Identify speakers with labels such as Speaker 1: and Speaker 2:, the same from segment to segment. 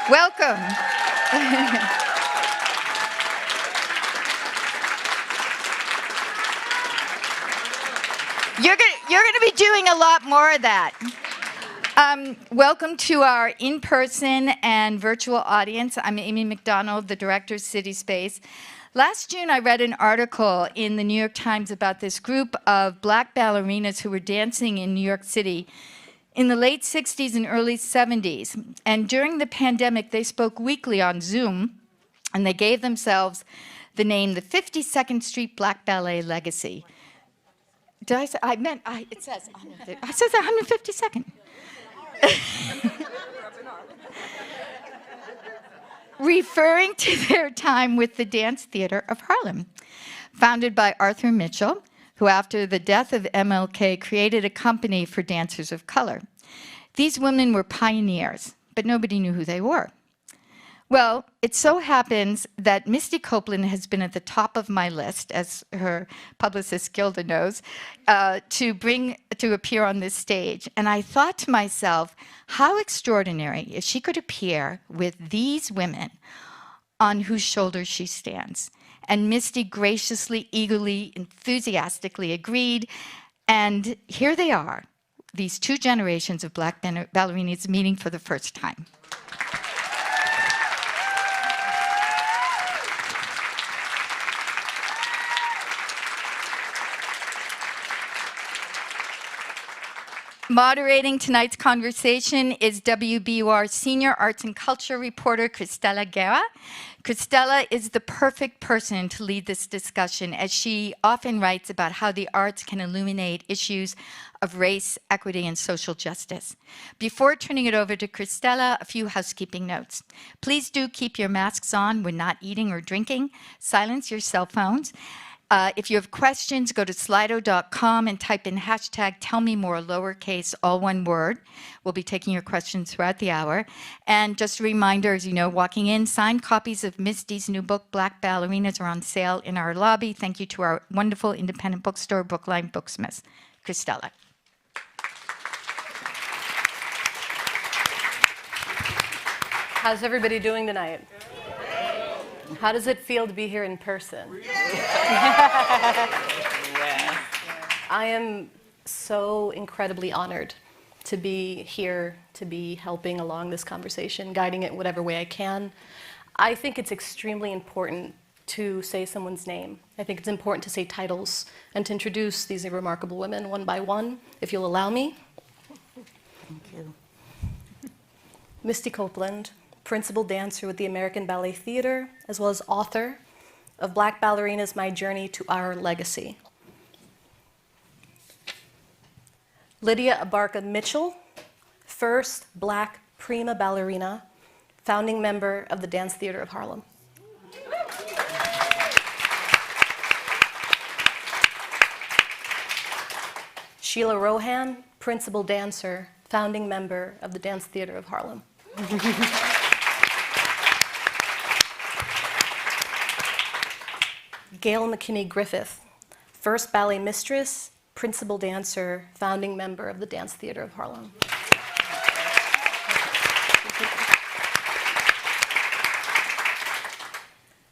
Speaker 1: Welcome. You're going to be doing a lot more of that. Welcome to our in-person and virtual audience. I'm Amy McDonald, the director of City Space. Last June, I read an article in the New York Times about this group of black ballerinas who were dancing in New York City in the late 60s and early 70s. And during the pandemic, they spoke weekly on Zoom, and they gave themselves the name the 52nd Street Black Ballet Legacy. Did I say, it says 152nd. Referring to their time with the Dance Theatre of Harlem, founded by Arthur Mitchell, who after the death of MLK created a company for dancers of color. These women were pioneers, but nobody knew who they were. Well, it so happens that Misty Copeland has been at the top of my list, as her publicist Gilda knows, to appear on this stage. And I thought to myself, how extraordinary if she could appear with these women on whose shoulders she stands. And Misty graciously, eagerly, enthusiastically agreed. And here they are, these two generations of black ballerinas meeting for the first time. Moderating tonight's conversation is WBUR Senior Arts and Culture reporter Cristela Guerra. Cristela is the perfect person to lead this discussion, as she often writes about how the arts can illuminate issues of race, equity, and social justice. Before turning it over to Cristela, a few housekeeping notes. Please do keep your masks on when not eating or drinking. Silence your cell phones. If you have questions, go to slido.com and type in hashtag #TellMeMore, lowercase, all one word. We'll be taking your questions throughout the hour. And just a reminder, as you know, walking in, signed copies of Misty's new book, Black Ballerinas, are on sale in our lobby. Thank you to our wonderful independent bookstore, Brookline Booksmiths. Cristela.
Speaker 2: How's everybody doing tonight? How does it feel to be here in person? I am so incredibly honored to be here, to be helping along this conversation, guiding it whatever way I can. I think it's extremely important to say someone's name. I think it's important to say titles and to introduce these remarkable women one by one, if you'll allow me.
Speaker 3: Thank you.
Speaker 2: Misty Copeland, principal dancer with the American Ballet Theatre, as well as author of Black Ballerinas, My Journey to Our Legacy. Lydia Abarca-Mitchell, first black prima ballerina, founding member of the Dance Theatre of Harlem. Sheila Rohan, principal dancer, founding member of the Dance Theatre of Harlem. Gayle McKinney-Griffith, first ballet mistress, principal dancer, founding member of the Dance Theatre of Harlem.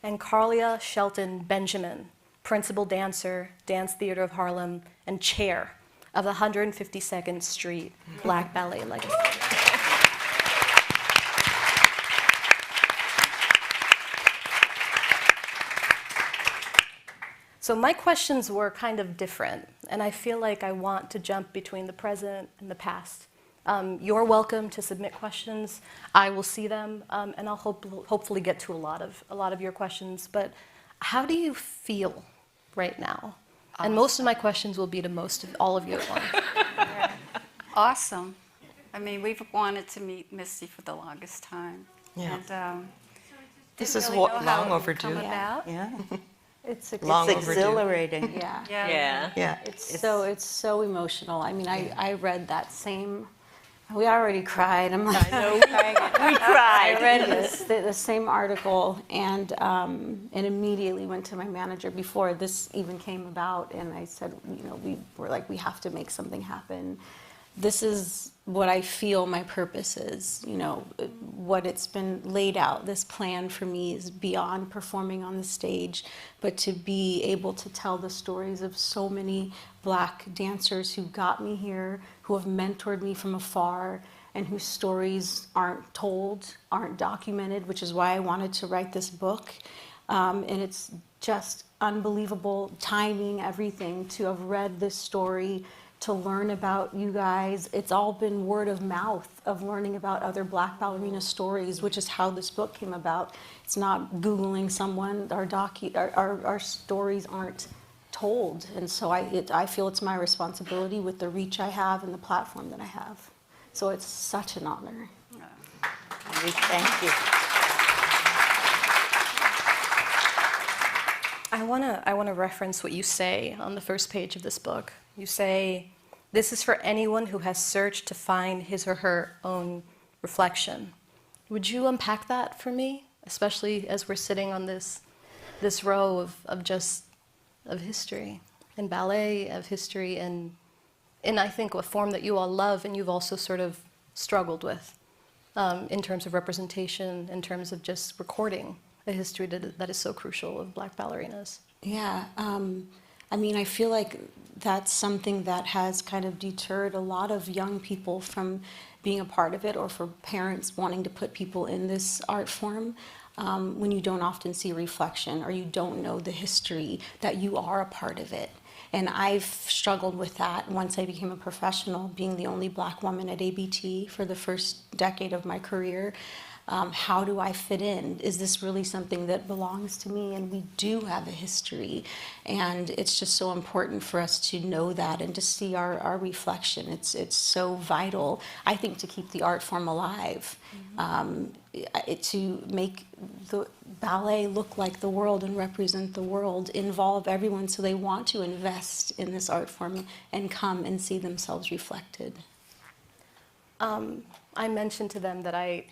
Speaker 2: And Karlya Shelton-Benjamin, principal dancer, Dance Theatre of Harlem, and chair of the 152nd Street Black Ballet Legacy. So my questions were kind of different, and I feel like I want to jump between the present and the past. You're welcome to submit questions. I will see them, and I'll hopefully get to a lot of your questions. But how do you feel right now? Awesome. And most of my questions will be to most of all of you at once.
Speaker 3: Yeah. Awesome. I mean, we've wanted to meet Misty for the longest time. Yeah. And
Speaker 4: this is
Speaker 3: really
Speaker 4: long overdue.
Speaker 3: Yeah.
Speaker 5: It's
Speaker 4: exhilarating.
Speaker 5: Yeah. It's so emotional. I mean, I read that same. We already cried. I'm like,
Speaker 4: I know, we cried.
Speaker 5: I read the same article and immediately went to my manager before this even came about, and I said, you know, we were like, we have to make something happen. this is what I feel my purpose is, you know, what it's been laid out. This plan for me is beyond performing on the stage, but to be able to tell the stories of so many Black dancers who got me here, who have mentored me from afar, and whose stories aren't told, aren't documented, which is why I wanted to write this book. And it's just unbelievable timing, everything, to have read this story, to learn about you guys. It's all been word of mouth of learning about other Black ballerina stories, which is how this book came about. It's not Googling someone. Our stories aren't told. And so I feel it's my responsibility with the reach I have and the platform that I have. So it's such an honor.
Speaker 4: Thank you.
Speaker 2: I want to reference what you say on the first page of this book. You say, "This is for anyone who has searched to find his or her own reflection." Would you unpack that for me, especially as we're sitting on this row of history and ballet, of history and I think a form that you all love and you've also sort of struggled with in terms of representation, in terms of just recording a history that is so crucial of Black ballerinas.
Speaker 5: Yeah, I mean, I feel like that's something that has kind of deterred a lot of young people from being a part of it, or for parents wanting to put people in this art form, when you don't often see reflection or you don't know the history that you are a part of it. And I've struggled with that once I became a professional, being the only Black woman at ABT for the first decade of my career. How do I fit in? Is this really something that belongs to me? And we do have a history. And it's just so important for us to know that and to see our reflection. It's so vital, I think, to keep the art form alive, to make the ballet look like the world and represent the world, involve everyone so they want to invest in this art form and come and see themselves reflected.
Speaker 2: I mentioned to them that I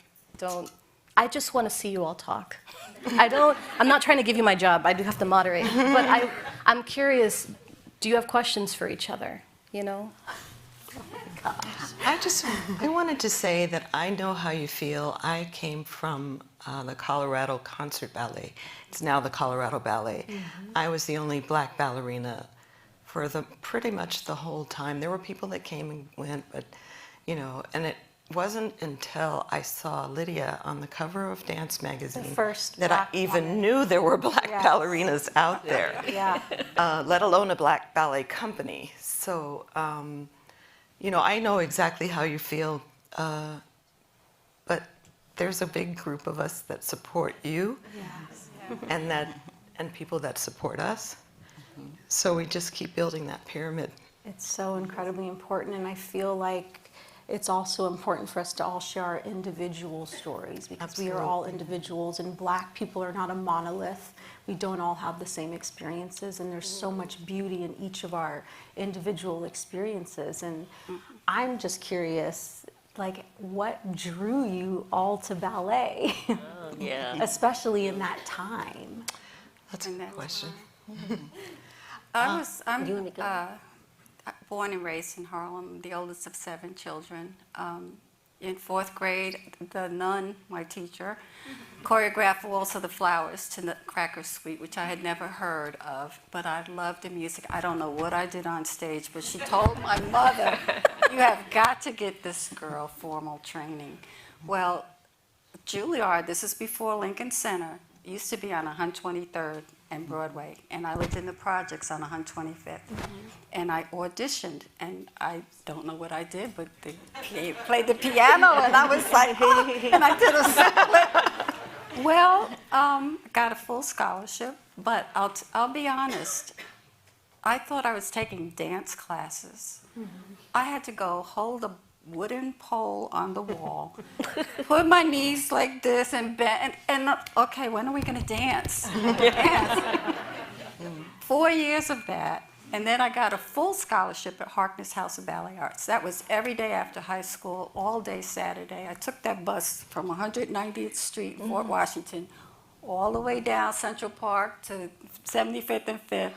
Speaker 2: just want to see you all talk. I'm not trying to give you my job, I do have to moderate, but I'm curious, do you have questions for each other, you know?
Speaker 4: I wanted to say that I know how you feel. I came from the Colorado Concert Ballet. It's now the Colorado Ballet. I was the only Black ballerina for pretty much the whole time. There were people that came and went, but, you know, and it wasn't until I saw Lydia on the cover of Dance magazine that I even knew there were Black ballerinas out there, let alone a Black ballet company. So, you know, I know exactly how you feel, but there's a big group of us that support you, and people that support us. So we just keep building that pyramid.
Speaker 5: It's so incredibly important, and I feel like it's also important for us to all share our individual stories, because we are all individuals, and Black people are not a monolith. We don't all have the same experiences, and there's so much beauty in each of our individual experiences. And I'm just curious, like, what drew you all to ballet? Especially in that time.
Speaker 4: That's a good question.
Speaker 3: I'm born and raised in Harlem, the oldest of 7 children. In 4th grade, the nun, my teacher, choreographed Waltz of the Flowers to Nutcracker Suite, which I had never heard of, but I loved the music. I don't know what I did on stage, but she told my mother, "You have got to get this girl formal training." Well, Juilliard, this is before Lincoln Center, used to be on 123rd and Broadway, and I lived in the projects on 125th. And I auditioned, and I don't know what I did, but they played the piano, and I was like, oh, and I did a split. Well, got a full scholarship, but I'll be honest, I thought I was taking dance classes. I had to go hold a wooden pole on the wall, put my knees like this and bend, and okay, when are we gonna dance? Dance. 4 years of that, and then I got a full scholarship at Harkness House of Ballet Arts. That was every day after high school, all day Saturday. I took that bus from 190th Street in Fort Washington all the way down Central Park to 75th and 5th,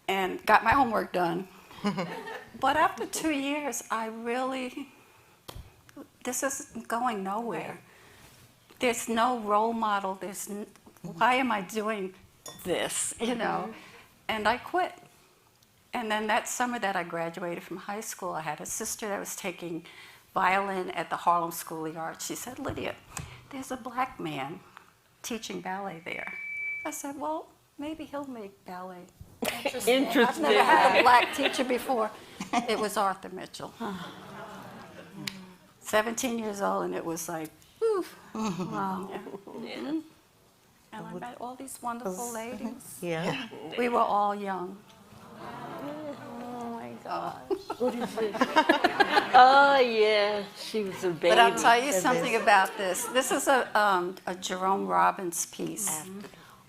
Speaker 3: and got my homework done. But after 2 years, this is going nowhere. There's no role model. Why am I doing this, you know? And I quit. And then that summer that I graduated from high school, I had a sister that was taking violin at the Harlem School of Art. She said, Lydia, there's a black man teaching ballet there. I said, well, maybe he'll make ballet interesting. I've never had a black teacher before. It was Arthur Mitchell. 17 years old, and it was like, whew. Wow. Yeah. And I met all these wonderful ladies.
Speaker 6: Yeah.
Speaker 3: We were all young.
Speaker 6: Oh my gosh. What is it? Oh yeah, she was a baby.
Speaker 3: But I'll tell you something about this. This is a Jerome Robbins piece.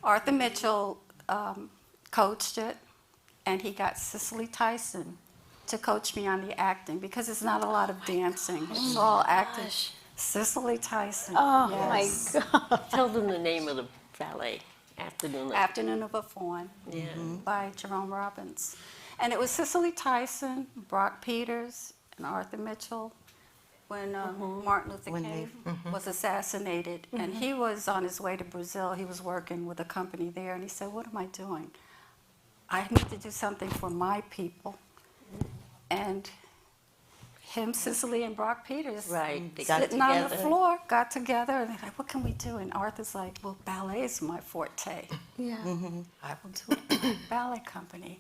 Speaker 3: Arthur Mitchell coached it, and he got Cicely Tyson to coach me on the acting because it's not a lot of dancing. It's all acting. Cicely Tyson.
Speaker 6: Oh
Speaker 3: yes.
Speaker 6: my God. Tell them the name of the ballet.
Speaker 3: Afternoon of a Fawn by Jerome Robbins. And it was Cicely Tyson, Brock Peters, and Arthur Mitchell when Martin Luther King was assassinated. And he was on his way to Brazil. He was working with a company there, and he said, what am I doing? I need to do something for my people. And him, Cicely, and Brock Peters,
Speaker 6: Right, they
Speaker 3: sitting
Speaker 6: got
Speaker 3: on the
Speaker 6: together.
Speaker 3: floor, got together, and they're like, what can we do? And Arthur's like, well, ballet is my forte.
Speaker 5: Yeah.
Speaker 3: I will do a ballet company,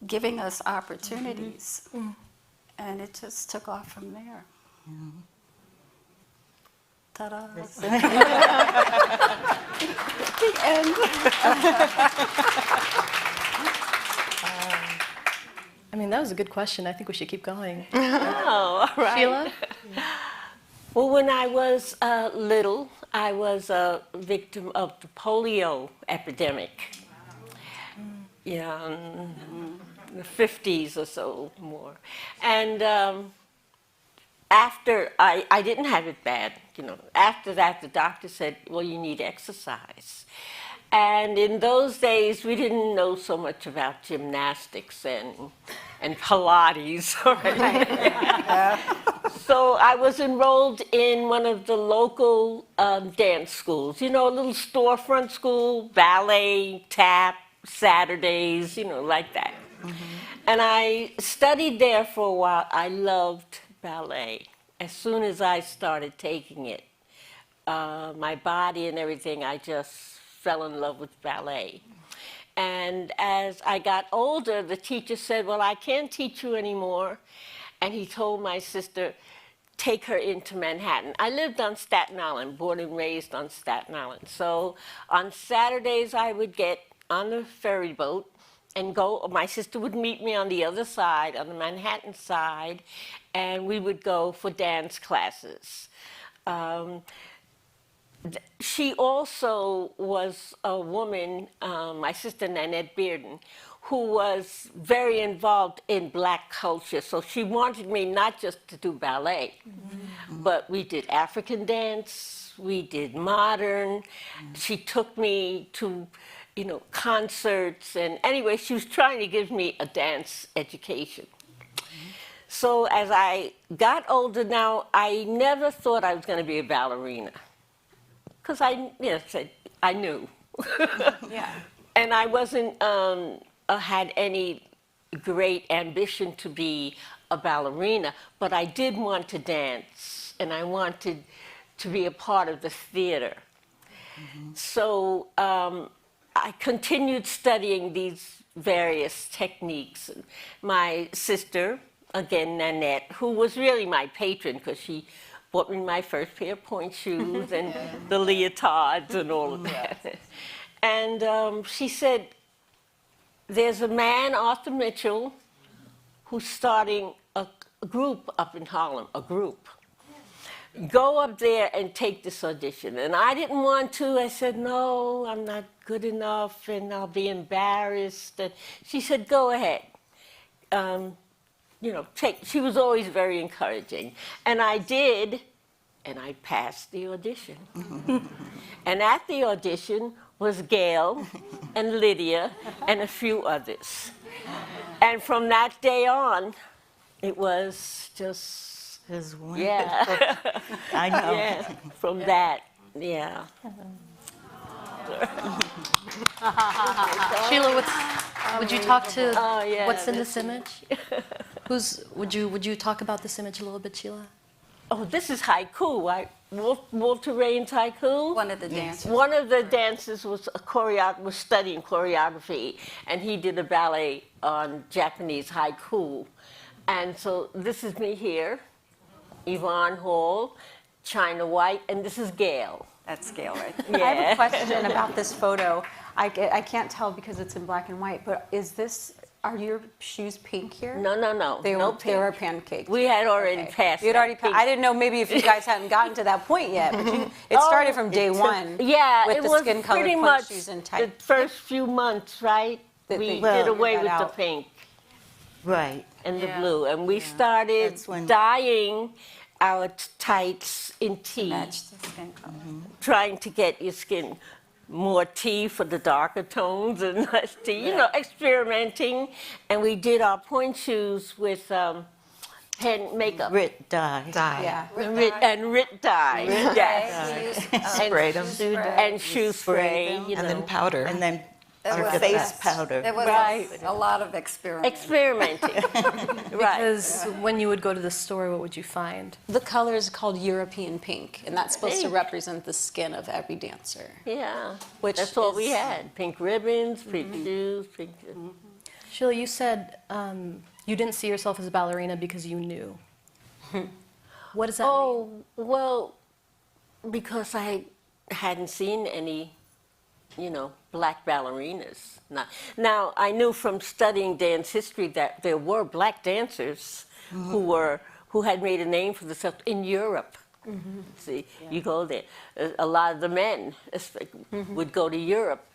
Speaker 3: giving us opportunities. And it just took off from there. Ta-da. The end.
Speaker 2: I mean, that was a good question. I think we should keep going.
Speaker 6: Oh, all right.
Speaker 2: Sheila?
Speaker 6: Well, when I was little, I was a victim of the polio epidemic. Yeah, in the 50s or so more. And after, I didn't have it bad, you know. After that, the doctor said, well, you need exercise. And in those days, we didn't know so much about gymnastics and Pilates. Right? So I was enrolled in one of the local dance schools, you know, a little storefront school, ballet, tap, Saturdays, you know, like that. And I studied there for a while. I loved ballet. As soon as I started taking it, my body and everything, I just fell in love with ballet. And as I got older, the teacher said, well, I can't teach you anymore. And he told my sister, take her into Manhattan. I lived on Staten Island, born and raised on Staten Island. So on Saturdays, I would get on the ferry boat and go. My sister would meet me on the other side, on the Manhattan side, and we would go for dance classes. She also was a woman, my sister Nanette Bearden, who was very involved in black culture. So she wanted me not just to do ballet, but we did African dance, we did modern. She took me to, you know, concerts, and anyway, she was trying to give me a dance education. So as I got older now, I never thought I was going to be a ballerina. Because I knew.
Speaker 3: Yeah.
Speaker 6: And I wasn't, had any great ambition to be a ballerina, but I did want to dance, and I wanted to be a part of the theater. So I continued studying these various techniques. My sister, again, Nanette, who was really my patron, because she bought me my first pair of pointe shoes and the leotards and all of that. And she said, there's a man, Arthur Mitchell, who's starting a group up in Harlem, a group. Go up there and take this audition. And I didn't want to. I said, no, I'm not good enough, and I'll be embarrassed. And she said, go ahead. You know, she was always very encouraging. And I did, and I passed the audition. And at the audition was Gayle and Lydia and a few others. And from that day on, it was just,
Speaker 7: It's wonderful.
Speaker 6: yeah,
Speaker 7: I know.
Speaker 6: yeah, from that, yeah.
Speaker 2: Sheila, would you talk to
Speaker 6: Oh, yeah,
Speaker 2: what's in
Speaker 6: this
Speaker 2: this image? Would you talk about this image a little bit, Sheila?
Speaker 6: Oh, this is haiku, right? Walter Rain's haiku.
Speaker 3: One of the dancers.
Speaker 6: One of the dancers was studying choreography, and he did a ballet on Japanese haiku. And so this is me here, Yvonne Hall, China White, and this is Gayle.
Speaker 3: That's Gayle right there.
Speaker 5: I have a question about this photo. I can't tell because it's in black and white, but are your shoes pink here?
Speaker 6: No, no, no.
Speaker 5: They
Speaker 6: no
Speaker 5: were, they were pancaked.
Speaker 6: We had already passed.
Speaker 5: You'd already
Speaker 6: that
Speaker 5: I didn't know maybe if you guys hadn't gotten to that point yet, but it started from day one.
Speaker 6: Yeah,
Speaker 5: with
Speaker 6: it
Speaker 5: the
Speaker 6: was
Speaker 5: skin-colored
Speaker 6: pretty
Speaker 5: punch
Speaker 6: much
Speaker 5: shoes and
Speaker 6: the
Speaker 5: tight.
Speaker 6: first few months, right?
Speaker 5: That
Speaker 6: We
Speaker 5: they
Speaker 6: did
Speaker 5: figured
Speaker 6: away
Speaker 5: that
Speaker 6: with the
Speaker 5: out.
Speaker 6: pink
Speaker 7: Right.
Speaker 6: and the
Speaker 3: Yeah.
Speaker 6: blue, and we started
Speaker 7: That's when-
Speaker 6: dyeing our tights in tea,
Speaker 3: Match the skin color.
Speaker 6: trying to get your skin more tea for the darker tones and less tea, you know, experimenting. And we did our point shoes with pen makeup.
Speaker 7: Rit dye.
Speaker 5: Yeah.
Speaker 6: Rit dye. Yes.
Speaker 4: Sprayed them.
Speaker 6: And shoe spray, you know.
Speaker 4: And then powder.
Speaker 7: And then
Speaker 3: It was
Speaker 7: face
Speaker 3: a-
Speaker 7: powder.
Speaker 3: It was
Speaker 6: Right.
Speaker 3: a lot of experimenting.
Speaker 6: Experimenting. Right.
Speaker 2: Because when you would go to the store, what would you find?
Speaker 5: The color is called European pink, and that's supposed to represent the skin of every dancer.
Speaker 6: Yeah.
Speaker 5: Which
Speaker 6: That's all we
Speaker 5: is-
Speaker 6: had. Pink ribbons, pink shoes, pink.
Speaker 2: Sheila, you said you didn't see yourself as a ballerina because you knew. What does that mean?
Speaker 6: Oh, well, because I hadn't seen any, you know, black ballerinas. Now, I knew from studying dance history that there were black dancers who had made a name for themselves in Europe. See, you go there. A lot of the men would go to Europe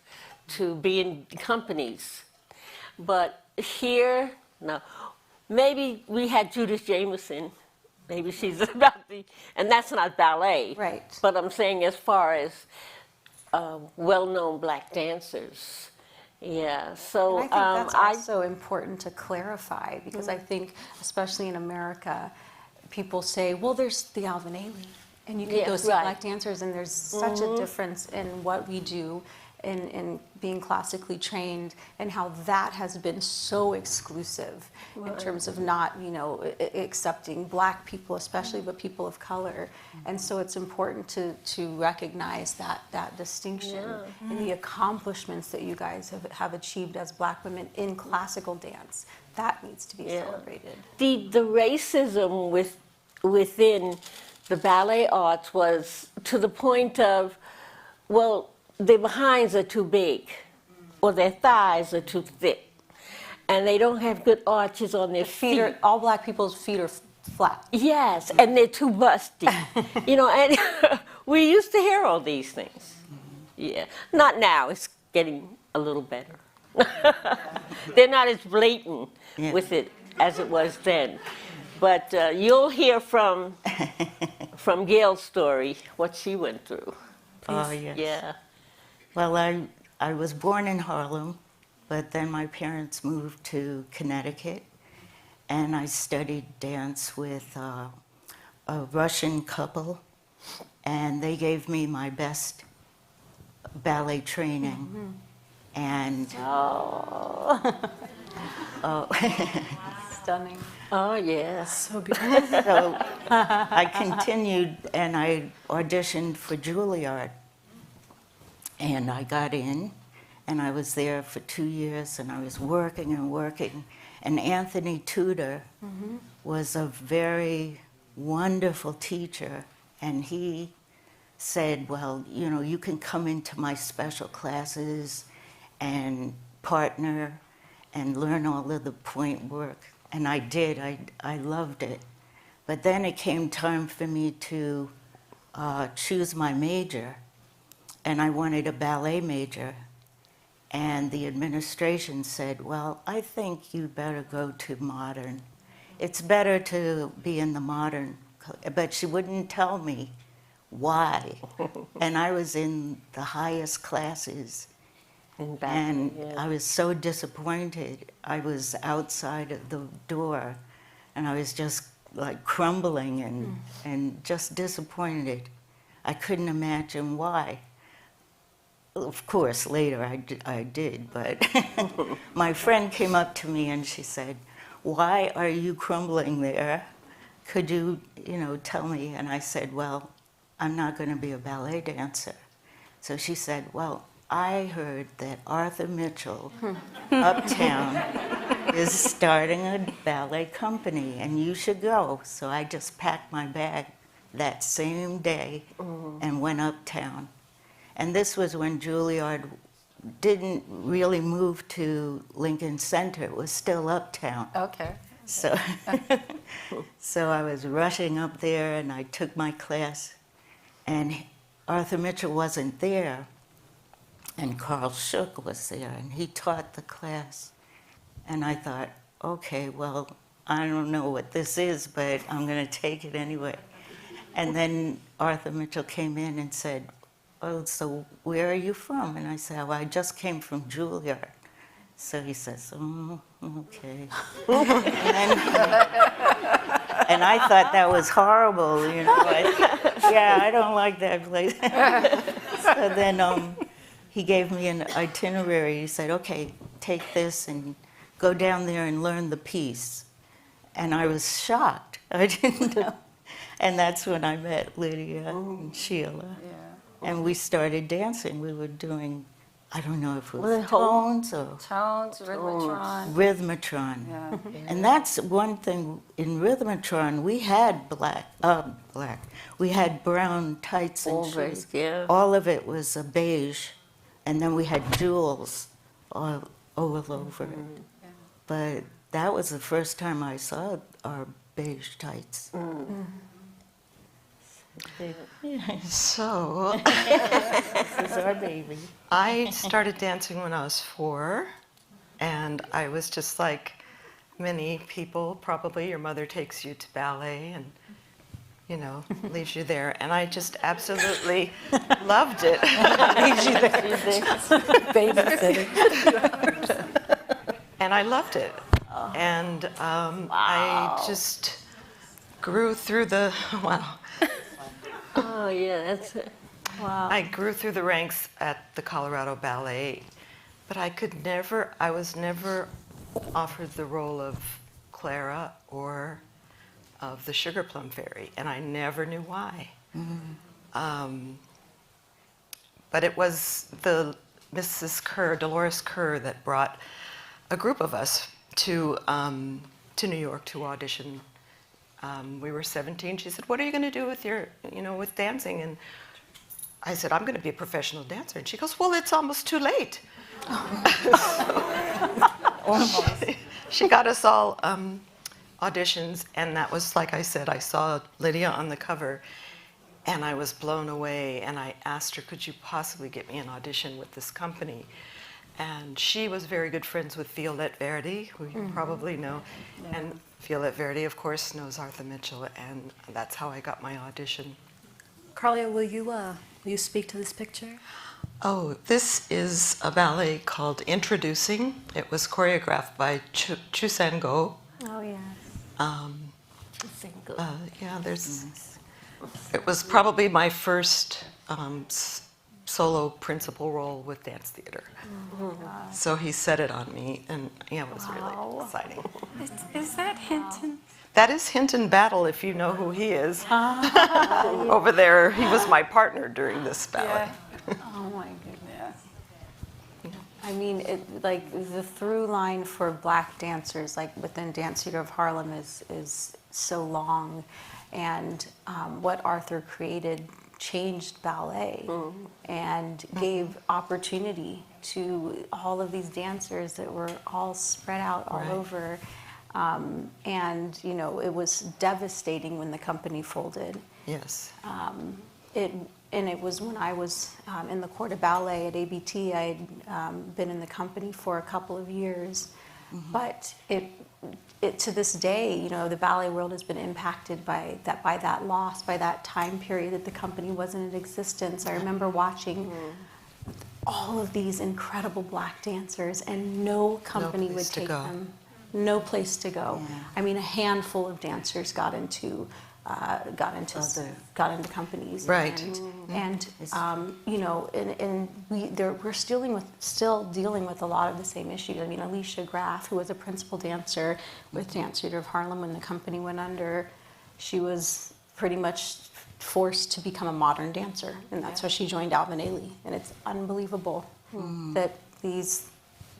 Speaker 6: to be in companies. But here, no. Maybe we had Judith Jameson. Maybe she's about and that's not ballet.
Speaker 5: Right.
Speaker 6: But I'm saying as far as well-known black dancers. Yeah, so
Speaker 5: And I think that's also important to clarify because I think, especially in America, people say, well, there's the Alvin Ailey, and you can
Speaker 6: Yeah,
Speaker 5: go see
Speaker 6: right.
Speaker 5: black dancers, and there's such a difference in what we do in being classically trained and how that has been so exclusive in terms of not, you know, accepting black people especially, but people of color. And so it's important to recognize that distinction and the accomplishments that you guys have achieved as black women in classical dance. That needs to be celebrated.
Speaker 6: the racism within the ballet arts was to the point of, well, their behinds are too big, or their thighs are too thick, and they don't have good arches on their feet.
Speaker 5: All black people's feet are flat.
Speaker 6: Yes, and they're too busty. You know, and we used to hear all these things. Yeah, not now. It's getting a little better. They're not as blatant with it as it was then. But you'll hear from Gayle's story what she went through.
Speaker 7: Oh, yes.
Speaker 6: Yeah.
Speaker 7: Well, I was born in Harlem, but then my parents moved to Connecticut, and I studied dance with a Russian couple, and they gave me my best ballet training. And
Speaker 5: Stunning.
Speaker 6: Oh, yes.
Speaker 2: So beautiful.
Speaker 7: so I continued, and I auditioned for Juilliard. And I got in, and I was there for 2 years, and I was working and working. And Anthony Tudor was a very wonderful teacher, and he said, well, you know, you can come into my special classes and partner and learn all of the point work. And I did. I loved it. But then it came time for me to choose my major. And I wanted a ballet major. And the administration said, well, I think you better go to modern. It's better to be in the modern. But she wouldn't tell me why. And I was in the highest classes. And I was so disappointed. I was outside of the door and I was just like crumbling and just disappointed. I couldn't imagine why. Of course, later I did, but my friend came up to me and she said, "Why are you crumbling there? Could you, tell me?" And I said, "Well, I'm not going to be a ballet dancer." So she said, "Well, I heard that Arthur Mitchell uptown is starting a ballet company and you should go." So I just packed my bag that same day and went uptown. And this was when Juilliard didn't really move to Lincoln Center. It was still uptown.
Speaker 3: Okay.
Speaker 7: So, so I was rushing up there and I took my class and Arthur Mitchell wasn't there and Carl Shook was there and he taught the class. And I thought, okay, well, I don't know what this is, but I'm going to take it anyway. And then Arthur Mitchell came in and said, "Oh, so where are you from?" And I said, "Oh, I just came from Juilliard." So he says, "Oh, okay." And I thought that was horrible, I don't like that place. So then he gave me an itinerary. He said, "Okay, take this and go down there and learn the piece." And I was shocked. I didn't know. And that's when I met Lydia and Sheila. And we started dancing. We were doing, I don't know if it was tones or
Speaker 3: Tones, rhythmatron.
Speaker 7: rhythmatron.
Speaker 3: Yeah.
Speaker 7: And that's one thing, in rhythmatron, we had we had brown tights and shoes.
Speaker 6: Yeah.
Speaker 7: All of it was a beige, and then we had jewels all over it. But that was the first time I saw our beige tights.
Speaker 4: So
Speaker 7: This is our baby.
Speaker 4: I started dancing when I was 4, and I was just like many people, probably your mother takes you to ballet and, leaves you there. And I just absolutely loved it. Leaves you there. And I loved it. And I just grew through the,
Speaker 6: Oh, yeah, that's it.
Speaker 4: I grew through the ranks at the Colorado Ballet, but I was never offered the role of Clara or of the Sugar Plum Fairy, and I never knew why. But it was the Mrs. Kerr, Dolores Kerr, that brought a group of us to New York to audition. We were 17. She said, "What are you going to do with your, with dancing?" And I said, "I'm going to be a professional dancer." And she goes, "Well, it's almost too late." She got us all auditions, and that was, like I said, I saw Lydia on the cover, and I was blown away. And I asked her, "Could you possibly get me an audition with this company?" And she was very good friends with Violette Verdi, who you probably know. Yeah. And Violette Verdi, of course, knows Arthur Mitchell, and that's how I got my audition.
Speaker 2: Karlya, will you speak to this picture?
Speaker 4: Oh, this is a ballet called Introducing. It was choreographed by Chu Sang-go.
Speaker 5: Oh, yes.
Speaker 4: It was probably my first solo principal role with Dance Theatre. So he set it on me, and it was really exciting.
Speaker 3: Is that Hinton?
Speaker 4: That is Hinton Battle, if you know who he is. Over there, he was my partner during this ballet.
Speaker 3: Oh my goodness.
Speaker 5: I mean, the through line for Black dancers, like within Dance Theatre of Harlem, is so long, and what Arthur created changed ballet and gave opportunity to all of these dancers that were all spread out all over. And it was devastating when the company folded.
Speaker 4: Yes.
Speaker 5: It was when I was in the Corps de Ballet at ABT. I had been in the company for a couple of years, but it to this day, the ballet world has been impacted by that loss, by that time period that the company wasn't in existence. I remember watching all of these incredible Black dancers, and no company would take them. no place to go. I mean, a handful of dancers got into companies,
Speaker 4: Right.
Speaker 5: and you know, and we're still dealing with a lot of the same issues. I mean, Alicia Graff, who was a principal dancer with Dance Theatre of Harlem when the company went under, she was pretty much forced to become a modern dancer, and that's why she joined Alvin Ailey. And it's unbelievable that these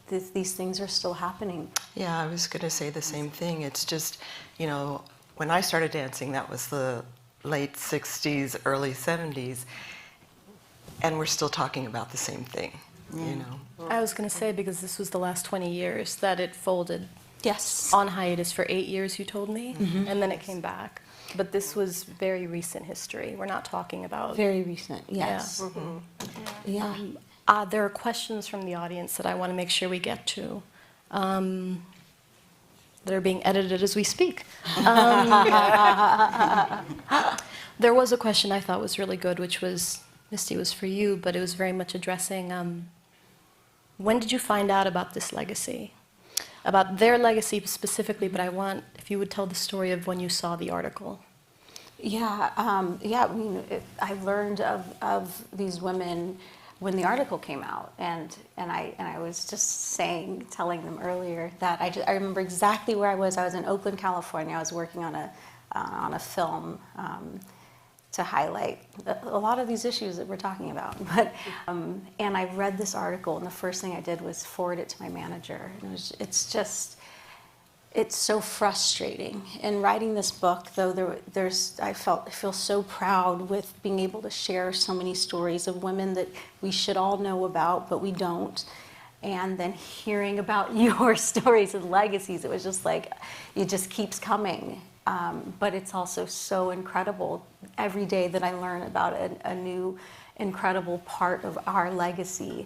Speaker 5: things are still happening.
Speaker 4: Yeah, I was going to say the same thing. It's just, you know, when I started dancing, that was the late 60s, early 70s, and we're still talking about the same thing, you know.
Speaker 2: I was going to say, because this was the last 20 years that it folded
Speaker 5: Yes.
Speaker 2: on hiatus for 8 years, you told me, and then it came back. But this was very recent history. We're not talking about...
Speaker 5: Very recent, yes. Yeah.
Speaker 2: There are questions from the audience that I want to make sure we get to. That are being edited as we speak. There was a question I thought was really good, which was, Misty, was for you, but it was very much addressing, when did you find out about this legacy? About their legacy specifically, but I want, if you would tell the story of when you saw the article.
Speaker 5: Yeah, I mean, I learned of these women when the article came out, and I was just telling them earlier that I remember exactly where I was. I was in Oakland, California. I was working on a film to highlight a lot of these issues that we're talking about. But and I read this article, and the first thing I did was forward it to my manager. And it's so frustrating. In writing this book, though, I feel so proud with being able to share so many stories of women that we should all know about, but we don't. And then hearing about your stories and legacies, it was just like, it just keeps coming. But it's also so incredible every day that I learn about a new incredible part of our legacy.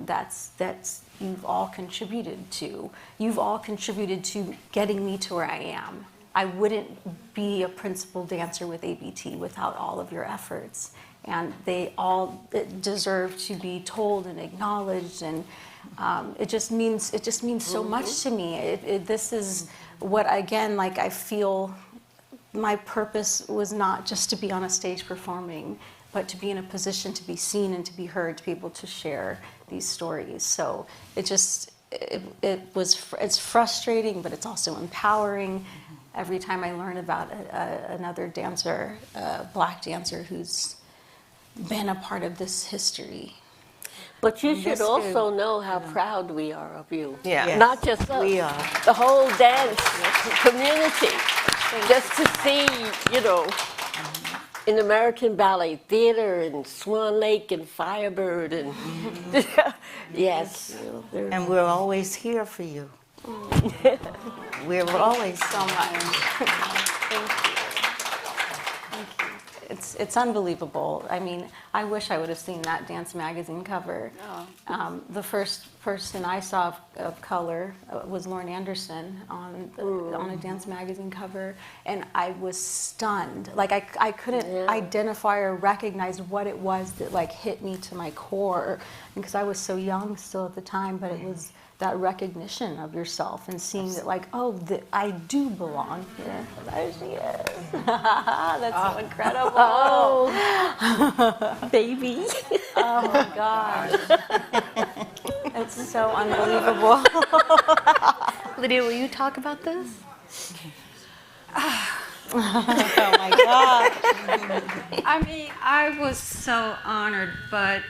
Speaker 5: That's you've all contributed to. You've all contributed to getting me to where I am. I wouldn't be a principal dancer with ABT without all of your efforts. And they all deserve to be told and acknowledged, and it just means so much to me. This is what, again, like, I feel my purpose was not just to be on a stage performing, but to be in a position to be seen and to be heard, to be able to share these stories. So it's frustrating, but it's also empowering. Every time I learn about another dancer, a black dancer who's been a part of this history.
Speaker 6: But you should also know how proud we are of you.
Speaker 4: Yeah. Yes.
Speaker 6: Not just us,
Speaker 7: We are.
Speaker 6: the whole dance community. Just to see, you know, in American Ballet Theatre and Swan Lake and Firebird and yes.
Speaker 7: And we're always here for you. We're always
Speaker 5: So much. Thank you. It's unbelievable. I mean, I wish I would have seen that dance magazine cover. The first person I saw of color was Lauren Anderson on a dance magazine cover, and I was stunned. Like, I couldn't identify or recognize what it was that, like, hit me to my core, because I was so young still at the time. But it was that recognition of yourself and seeing that, like, oh, I do belong here. There she is. That's so incredible.
Speaker 6: Oh, baby.
Speaker 5: Oh my gosh. It's so unbelievable.
Speaker 2: Lydia, will you talk about this?
Speaker 5: Oh my God.
Speaker 3: I mean, I was so honored, but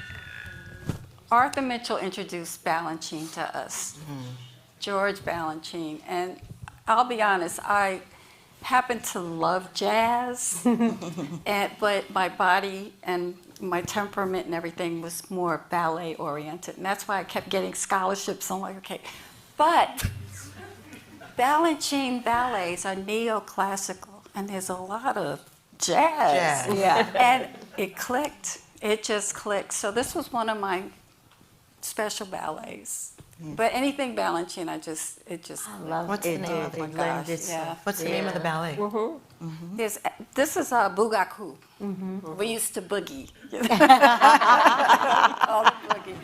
Speaker 3: Arthur Mitchell introduced Balanchine to us, George Balanchine, and I'll be honest, I happen to love jazz, but my body and my temperament and everything was more ballet oriented, and that's why I kept getting scholarships. I'm like, okay, but Balanchine ballets are neoclassical, and there's a lot of jazz.
Speaker 5: Yeah.
Speaker 3: And it clicked. It just clicked. So this was one of my special ballets. But anything Balanchine, it just
Speaker 5: love
Speaker 4: What's the
Speaker 7: it.
Speaker 4: name of
Speaker 3: oh my
Speaker 4: it?
Speaker 3: gosh, yeah.
Speaker 4: What's the name of the ballet?
Speaker 3: This is a Bugaku. We used to boogie. All the boogie.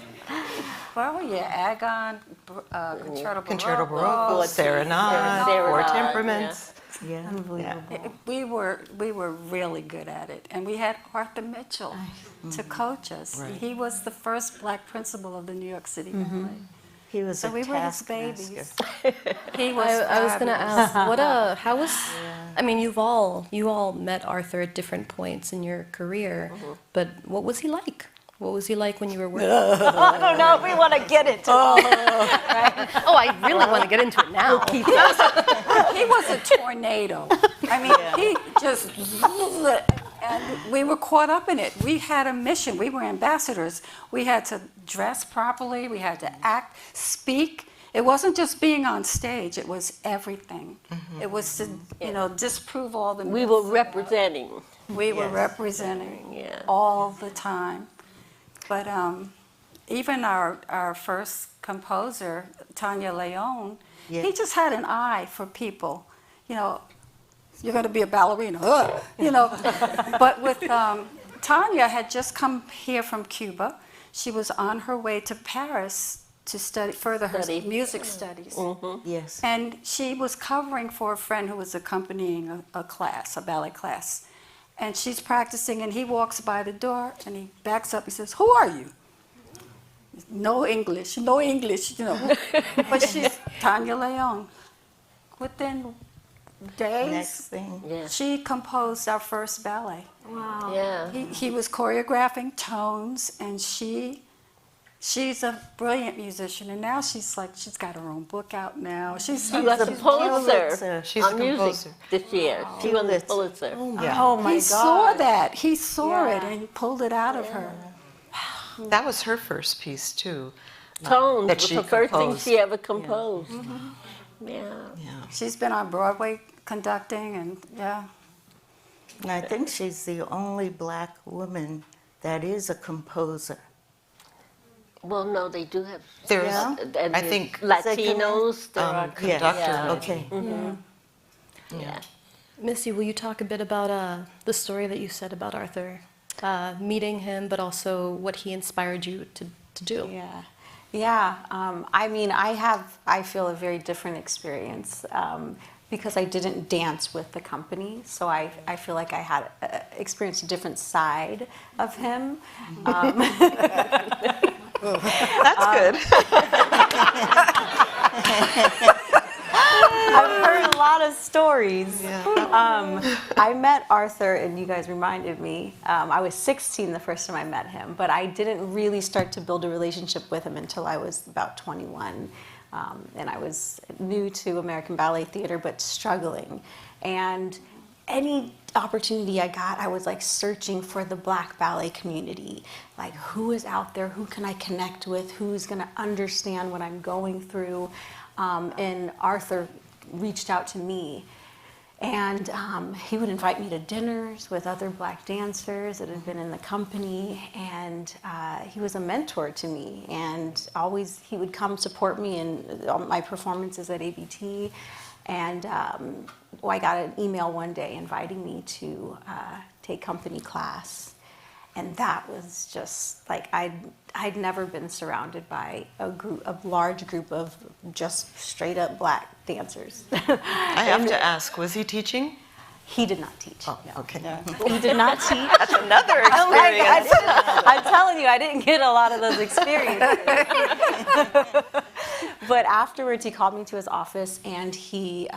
Speaker 3: Well, yeah, Agon,
Speaker 4: Concerto Baroque,
Speaker 6: Serenade,
Speaker 4: Serenade, Four
Speaker 6: yeah.
Speaker 4: Temperaments.
Speaker 7: Yeah.
Speaker 5: Unbelievable.
Speaker 3: We were really good at it, and we had Arthur Mitchell to coach us.
Speaker 4: Right.
Speaker 3: He was the first black principal of the New York City Ballet.
Speaker 7: He was
Speaker 3: So
Speaker 7: a
Speaker 3: we were his
Speaker 7: taskmaster.
Speaker 3: babies. He was.
Speaker 2: I was gonna
Speaker 3: fabulous.
Speaker 2: ask, how was? I mean, you all met Arthur at different points in your career, but what was he like? What was he like when you were working?
Speaker 7: I don't know if we want to get into all of
Speaker 2: Oh, I really want to get into it now.
Speaker 3: He was a tornado. I mean, he just, and we were caught up in it. We had a mission. We were ambassadors. We had to dress properly. We had to act, speak. It wasn't just being on stage. It was everything. It was to, disprove all the
Speaker 6: We
Speaker 3: myths.
Speaker 6: were representing.
Speaker 3: We were representing
Speaker 6: Yeah.
Speaker 3: all the time. But even our first composer, Tanya Leon, he just had an eye for people. You're going to be a ballerina, But with Tanya had just come here from Cuba. She was on her way to Paris to further her music studies.
Speaker 7: Yes.
Speaker 3: And she was covering for a friend who was accompanying a class, a ballet class. And she's practicing, and he walks by the door, and he backs up. He says, "Who are you?" No English, But she's Tanya Leon. Within days,
Speaker 7: Next thing.
Speaker 6: Yeah.
Speaker 3: she composed our first ballet.
Speaker 5: Wow.
Speaker 6: Yeah.
Speaker 3: He was choreographing tones, and she's a brilliant musician. And now she's got her own book out now. She's
Speaker 6: She got the Pulitzer
Speaker 4: She's
Speaker 6: on
Speaker 4: a
Speaker 6: music
Speaker 4: composer.
Speaker 6: this year. She won the Pulitzer.
Speaker 5: Oh my
Speaker 3: He
Speaker 5: God.
Speaker 3: saw that. He saw it, and he pulled it out of her.
Speaker 4: That was her first piece too.
Speaker 6: Tones
Speaker 4: that
Speaker 6: was
Speaker 4: she
Speaker 6: the first thing
Speaker 4: composed.
Speaker 6: she ever composed. Yeah.
Speaker 3: She's been on Broadway conducting, and
Speaker 7: And I think she's the only black woman that is a composer.
Speaker 6: Well, no, they do have.
Speaker 4: There's,
Speaker 6: And
Speaker 4: I think,
Speaker 6: Latinos. There are
Speaker 4: conductor.
Speaker 6: Yeah.
Speaker 7: Okay.
Speaker 6: Yeah.
Speaker 2: Missy, will you talk a bit about the story that you said about Arthur, meeting him, but also what he inspired you to do?
Speaker 5: Yeah. Yeah. I mean, I feel a very different experience because I didn't dance with the company. So I feel like I had experienced a different side of him.
Speaker 4: That's good.
Speaker 5: I've heard a lot of stories. I met Arthur, and you guys reminded me, I was 16 the first time I met him, but I didn't really start to build a relationship with him until I was about 21. And I was new to American Ballet Theatre, but struggling. And any opportunity I got, I was like searching for the black ballet community. Like, who is out there? Who can I connect with? Who's going to understand what I'm going through? And Arthur reached out to me. And he would invite me to dinners with other black dancers that had been in the company. And he was a mentor to me. And always he would come support me in my performances at ABT. And I got an email one day inviting me to take company class. And that was just like, I'd never been surrounded by a large group of just straight up black dancers.
Speaker 4: I have to ask, was he teaching?
Speaker 5: He did not teach.
Speaker 4: Oh, okay.
Speaker 5: He did not teach.
Speaker 4: That's another
Speaker 5: Oh my
Speaker 4: experience.
Speaker 5: God. I'm telling you, I didn't get a lot of those experiences. But afterwards, he called me to his office, and he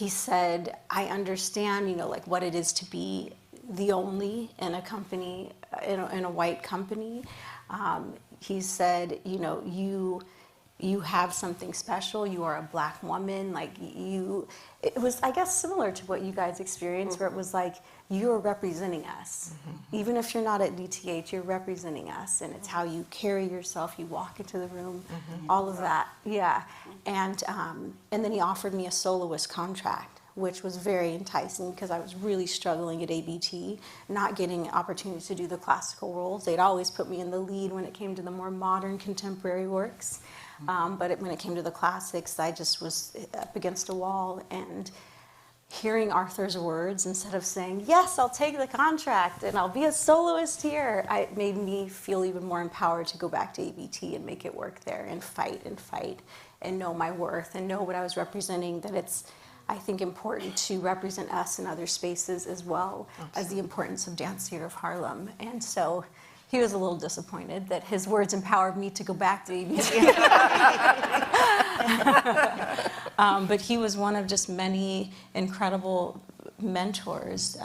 Speaker 5: said, "I understand, like what it is to be the only in a company, in a white company." He said, you have something special. You are a black woman. It was, I guess, similar to what you guys experienced, where it was like, you're representing us. Even if you're not at DTH, you're representing us. And it's how you carry yourself. You walk into the room, all of that. Yeah. And then he offered me a soloist contract, which was very enticing because I was really struggling at ABT, not getting opportunities to do the classical roles. They'd always put me in the lead when it came to the more modern contemporary works. But when it came to the classics, I just was up against a wall. And hearing Arthur's words, instead of saying, yes, I'll take the contract and I'll be a soloist here, it made me feel even more empowered to go back to ABT and make it work there and fight and know my worth and know what I was representing, that it's, I think, important to represent us in other spaces as well as the importance of Dance Theatre of Harlem. And so he was a little disappointed that his words empowered me to go back to ABT. But he was one of just many incredible mentors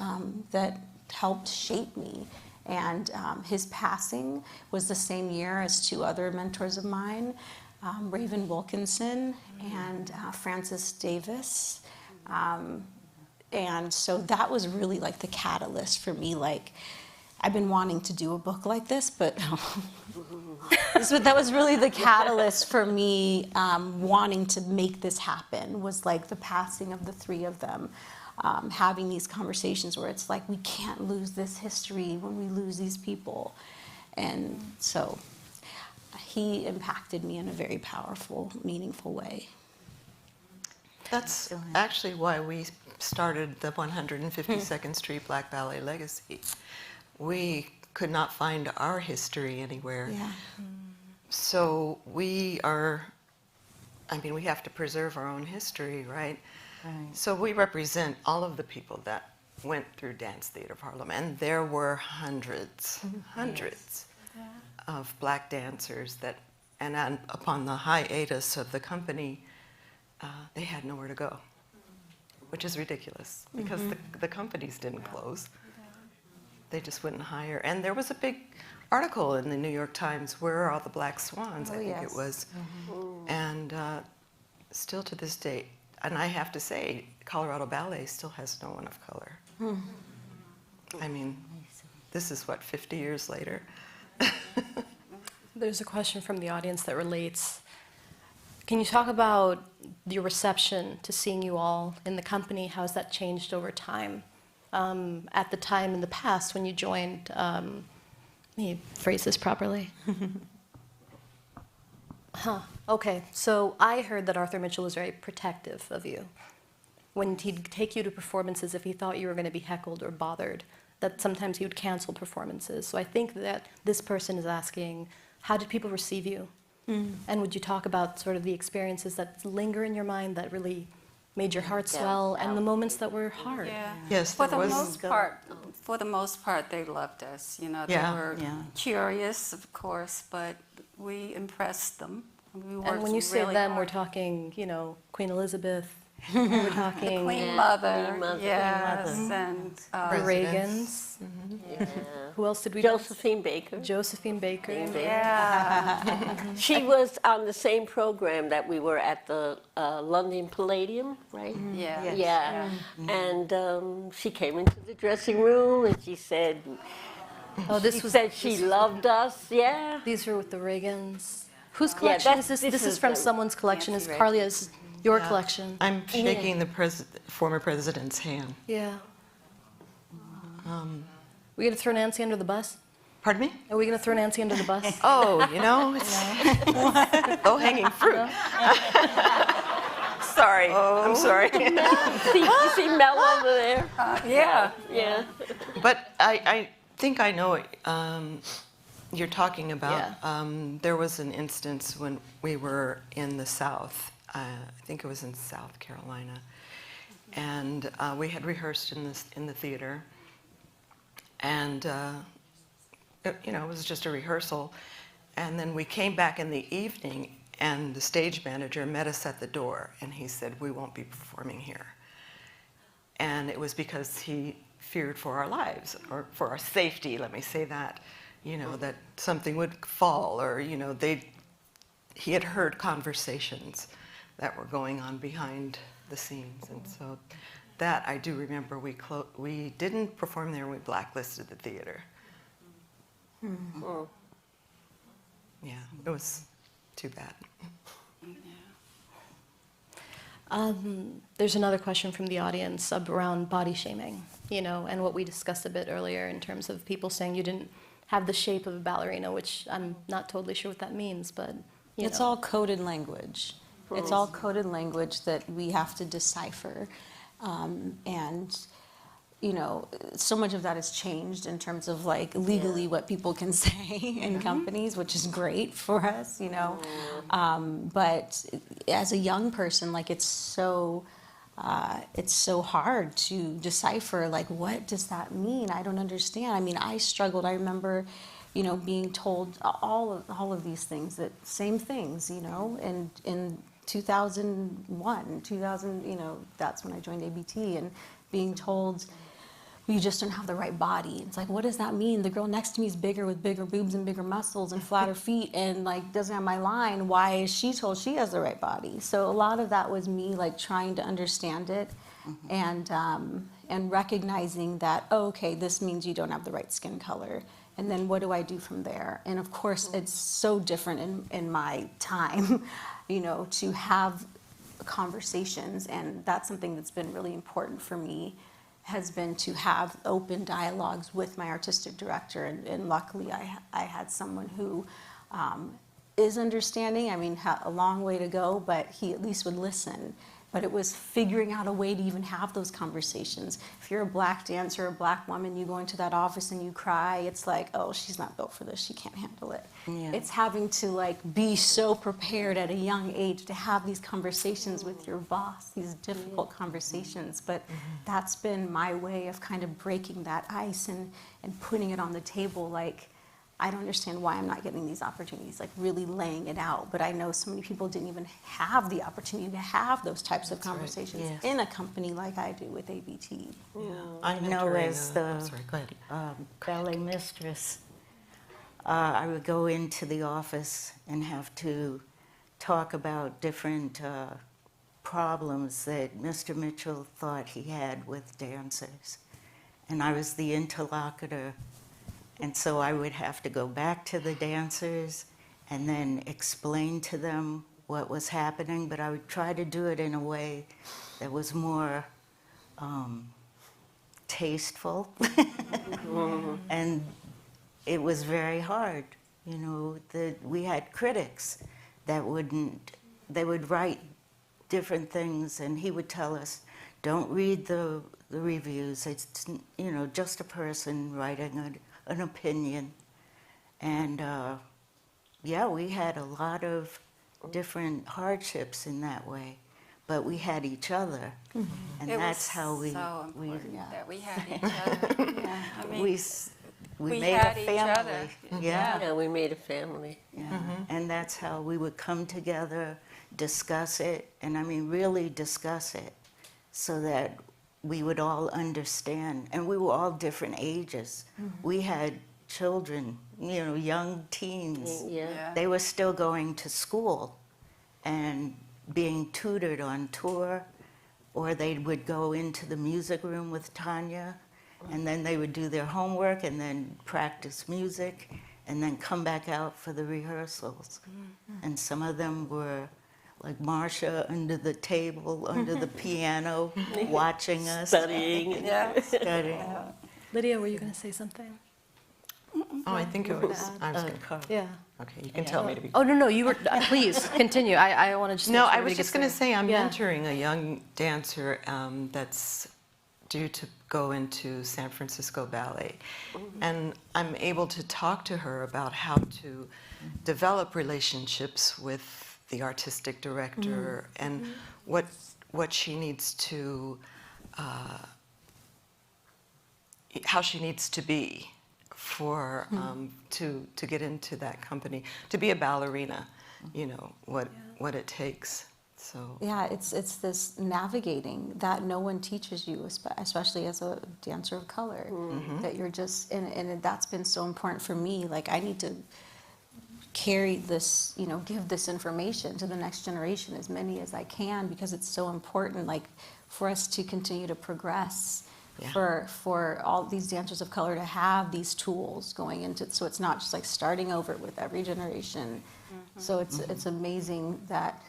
Speaker 5: that helped shape me. And his passing was the same year as two other mentors of mine, Raven Wilkinson and Frances Davis. And so that was really like the catalyst for me. Like, I've been wanting to do a book like this, but that was really the catalyst for me wanting to make this happen, was like the passing of the three of them, having these conversations where it's like, we can't lose this history when we lose these people. And so he impacted me in a very powerful, meaningful way.
Speaker 4: That's actually why we started the 152nd Street Black Ballet Legacy. We could not find our history anywhere.
Speaker 5: Yeah.
Speaker 4: So we are, I mean, we have to preserve our own history, right?
Speaker 7: Right.
Speaker 4: So we represent all of the people that went through Dance Theatre of Harlem, and there were hundreds of black dancers that, and upon the hiatus of the company, they had nowhere to go, which is ridiculous because the companies didn't close. They just wouldn't hire. And there was a big article in the New York Times, where are all the black swans, I think it was. And still to this day, and I have to say, Colorado Ballet still has no one of color. I mean, this is what, 50 years later?
Speaker 2: There's a question from the audience that relates. Can you talk about your reception to seeing you all in the company? How has that changed over time? At the time in the past when you joined, let me phrase this properly. Okay, so I heard that Arthur Mitchell was very protective of you. When he'd take you to performances, if he thought you were going to be heckled or bothered, that sometimes he would cancel performances. So I think that this person is asking, how did people receive you? And would you talk about sort of the experiences that linger in your mind that really made your heart swell, and the moments that were hard?
Speaker 3: Yeah.
Speaker 4: Yes,
Speaker 3: For
Speaker 4: there
Speaker 3: the
Speaker 4: was.
Speaker 3: most part, they loved us. You know, they
Speaker 4: Yeah.
Speaker 3: were curious, of course, but we impressed them. We worked
Speaker 2: And when you say
Speaker 3: really
Speaker 2: them,
Speaker 3: hard.
Speaker 2: we're talking, you know, Queen Elizabeth, we're talking
Speaker 3: Queen Mother,
Speaker 6: Queen Mother.
Speaker 3: yes, and
Speaker 2: the
Speaker 4: Presidents.
Speaker 2: Reagans. Who else did we?
Speaker 6: Josephine Baker.
Speaker 2: Josephine Baker.
Speaker 3: yeah,
Speaker 6: She was on the same program that we were at the London Palladium, right?
Speaker 3: yeah,
Speaker 6: Yeah. And she came into the dressing room and she said,
Speaker 2: Oh, this
Speaker 6: she
Speaker 2: was.
Speaker 6: said she loved us. Yeah.
Speaker 2: These were with the Reagans. Whose
Speaker 6: Yeah,
Speaker 2: collection
Speaker 6: that's-
Speaker 2: is this?
Speaker 6: this
Speaker 2: This is
Speaker 6: is
Speaker 2: from
Speaker 6: the
Speaker 2: someone's collection. Is
Speaker 3: Nancy
Speaker 2: Karlya's your
Speaker 4: Yeah.
Speaker 2: collection?
Speaker 4: I'm shaking the former president's hand.
Speaker 2: Yeah. We gonna throw Nancy under the bus?
Speaker 4: Pardon me?
Speaker 2: Are we gonna throw Nancy under the bus?
Speaker 4: Oh, you know, it's low-hanging fruit. Sorry, I'm sorry.
Speaker 6: You see Mel over there?
Speaker 3: yeah.
Speaker 6: Yeah.
Speaker 4: But I think I know what you're talking about.
Speaker 2: Yeah.
Speaker 4: There was an instance when we were in the South. I think it was in South Carolina, and we had rehearsed in the theater, and it was just a rehearsal. And then we came back in the evening, and the stage manager met us at the door, and he said, "We won't be performing here." And it was because he feared for our lives, or for our safety, let me say that, that something would fall, or, he had heard conversations that were going on behind the scenes. And so that I do remember, we didn't perform there, we blacklisted the theater.
Speaker 6: Oh.
Speaker 4: Yeah, it was too bad.
Speaker 2: There's another question from the audience around body shaming, and what we discussed a bit earlier in terms of people saying you didn't have the shape of a ballerina, which I'm not totally sure what that means, but
Speaker 5: It's all coded language. It's all coded language that we have to decipher. And you know, so much of that has changed in terms of like legally what people can say in companies, which is great for us, you know. But as a young person, like it's so hard to decipher, like, what does that mean? I don't understand. I mean, I struggled. I remember, you know, being told all of these things, that same things, you know, and in 2001, you know, that's when I joined ABT, and being told, you just don't have the right body. It's like, what does that mean? The girl next to me is bigger, with bigger boobs and bigger muscles and flatter feet, and like doesn't have my line. Why is she told she has the right body? So a lot of that was me like trying to understand it, and recognizing that, oh, okay, this means you don't have the right skin color. And then what do I do from there? And of course, it's so different in my time, you know, to have conversations, and that's something that's been really important for me, has been to have open dialogues with my artistic director, and luckily I had someone who is understanding. I mean, a long way to go, but he at least would listen. But it was figuring out a way to even have those conversations. If you're a black dancer, a black woman, you go into that office and you cry, it's like, oh, she's not built for this, she can't handle it.
Speaker 7: Yeah.
Speaker 5: It's having to like be so prepared at a young age to have these conversations with your boss, these difficult conversations. But that's been my way of kind of breaking that ice and putting it on the table, like, I don't understand why I'm not getting these opportunities, like really laying it out. But I know so many people didn't even have the opportunity to have those types of conversations in a company like I do with ABT.
Speaker 7: I know as the
Speaker 4: sorry, go ahead.
Speaker 7: ballet mistress, I would go into the office and have to talk about different problems that Mr. Mitchell thought he had with dancers. And I was the interlocutor. And so I would have to go back to the dancers and then explain to them what was happening, but I would try to do it in a way that was more tasteful. And it was very hard. You know, we had critics that they would write different things, and he would tell us, don't read the reviews. It's, you know, just a person writing an opinion. And yeah, we had a lot of different hardships in that way, but we had each other, and
Speaker 3: It
Speaker 7: that's
Speaker 3: was
Speaker 7: how we
Speaker 3: so important
Speaker 7: yeah.
Speaker 3: that we had each other. I mean,
Speaker 7: we made
Speaker 3: had
Speaker 7: a
Speaker 3: each
Speaker 7: family.
Speaker 3: other.
Speaker 7: Yeah.
Speaker 6: Yeah, we made a family.
Speaker 7: Yeah. And that's how we would come together, discuss it, and I mean really discuss it, so that we would all understand. And we were all different ages. We had children, you know, young teens.
Speaker 6: Yeah.
Speaker 7: They were still going to school and being tutored on tour, or they would go into the music room with Tanya, and then they would do their homework and then practice music and then come back out for the rehearsals. And some of them were like Marsha under the table, under the piano, watching us.
Speaker 6: Studying.
Speaker 7: Studying.
Speaker 2: Lydia, were you going to say something?
Speaker 4: Oh, I think it was. I was gonna,
Speaker 2: Yeah.
Speaker 4: okay, you can tell me to be.
Speaker 2: Oh, no, you were, please, continue. I want to just.
Speaker 4: No,
Speaker 2: make sure
Speaker 4: I was
Speaker 2: everybody
Speaker 4: just
Speaker 2: gets
Speaker 4: going to
Speaker 2: their-
Speaker 4: say I'm
Speaker 2: Yeah.
Speaker 4: mentoring a young dancer that's due to go into San Francisco Ballet. And I'm able to talk to her about how to develop relationships with the artistic director and what she needs to, how she needs to be for to get into that company, to be a ballerina, you know, what it takes. So
Speaker 5: Yeah, it's this navigating that no one teaches you, especially as a dancer of color, that you're just, and that's been so important for me. Like, I need to carry this, you know, give this information to the next generation, as many as I can, because it's so important, like, for us to continue to progress, for all these dancers of color to have these tools going into, so it's not just like starting over with every generation. So it's amazing that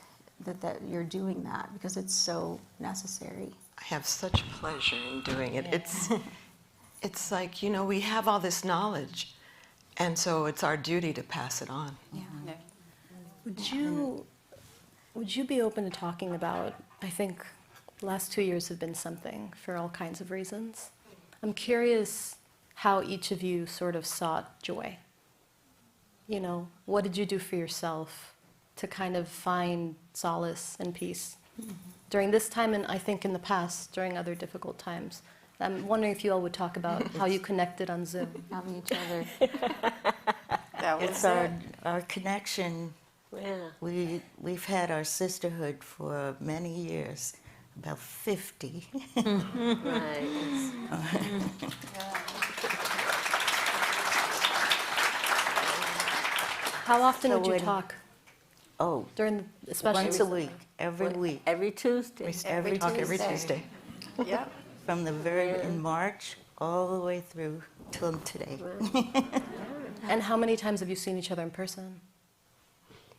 Speaker 5: you're doing that, because it's so necessary.
Speaker 4: I have such pleasure in doing it. It's like, you know, we have all this knowledge, and so it's our duty to pass it on.
Speaker 6: Mm-hmm.
Speaker 2: Would you be open to talking about, I think The last 2 years have been something for all kinds of reasons. I'm curious how each of you sort of sought joy. You know, what did you do for yourself to kind of find solace and peace during this time, and I think in the past, during other difficult times? I'm wondering if you all would talk about how you connected on Zoom.
Speaker 5: Having each other.
Speaker 7: It's our connection.
Speaker 6: Yeah.
Speaker 7: We've had our sisterhood for many years, about 50.
Speaker 6: Right.
Speaker 2: How often
Speaker 7: So
Speaker 2: would you
Speaker 7: when-
Speaker 2: talk
Speaker 7: Oh,
Speaker 2: during, especially
Speaker 7: once a week, every week.
Speaker 6: Every Tuesday.
Speaker 4: We talk every Tuesday.
Speaker 3: Yeah.
Speaker 7: From the in March all the way through till today.
Speaker 2: And how many times have you seen each other in person?